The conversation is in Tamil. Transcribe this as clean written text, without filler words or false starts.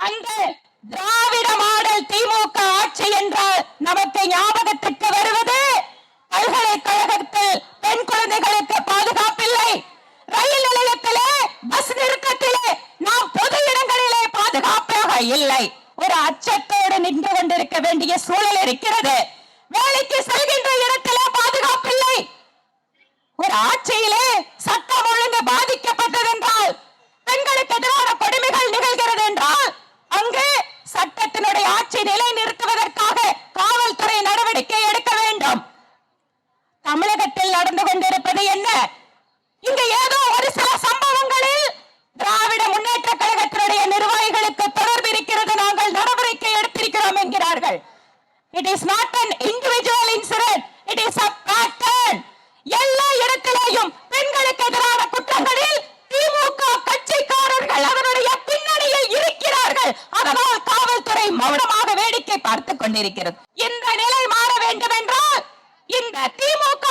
அந்த திராவிட மாடல் திமுக ஆட்சி என்றால் நமக்கு ஞாபகத்துக்கு வருவது பல்கலைக்கழகத்தில் பெண் குழந்தைகளுக்கு பாதுகாப்பில்லை, ரயில் நிலையத்திலே பஸ் நிறுத்தத்திலே நாம் பொது இடங்களிலே பாதுகாப்பாக இல்லை, ஒரு அச்சத்தோடு நின்று கொண்டிருக்க வேண்டிய சூழல் இருக்கிறது. வேலைக்கு செல்கின்ற இடத்திலே பாதுகாப்பில்லை. ஒரு ஆட்சியிலே சட்டம் ஒழுங்கு பாதிக்கப்பட்டது என்றால், பெண்களுக்கு எதிரான கொடுமைகள் நிகழ்கிறது என்றால், அங்கு சட்டத்தினுடைய ஆட்சி நிலை நிறுத்துவதற்காக காவல்துறை நடவடிக்கை எடுக்க வேண்டும். தமிழகத்தில் நடந்து கொண்டிருப்பது என்ன? இங்கு ஏதோ ஒரு சில சம்பவங்களில் திராவிட முன்னேற்ற கழகத்தினுடைய நிர்வாகிகளுக்கு தொடர்பு இருக்கிறது, நாங்கள் நடவடிக்கை எடுத்திருக்கிறோம் என்கிறார்கள். It is not an individual incident, it is a pattern. எல்லா இடத்திலேயும் பெண்களுக்கு எதிரான குற்றங்களில் திமுக கட்சிக்காரர்கள் அதனுடைய பின்னணியில் இருக்கிறார்கள். அதனால் காவல்துறை மௌனமாக வேடிக்கை பார்த்துக் கொண்டிருக்கிறது. இந்த நிலை மாற வேண்டும் என்றால் இந்த திமுக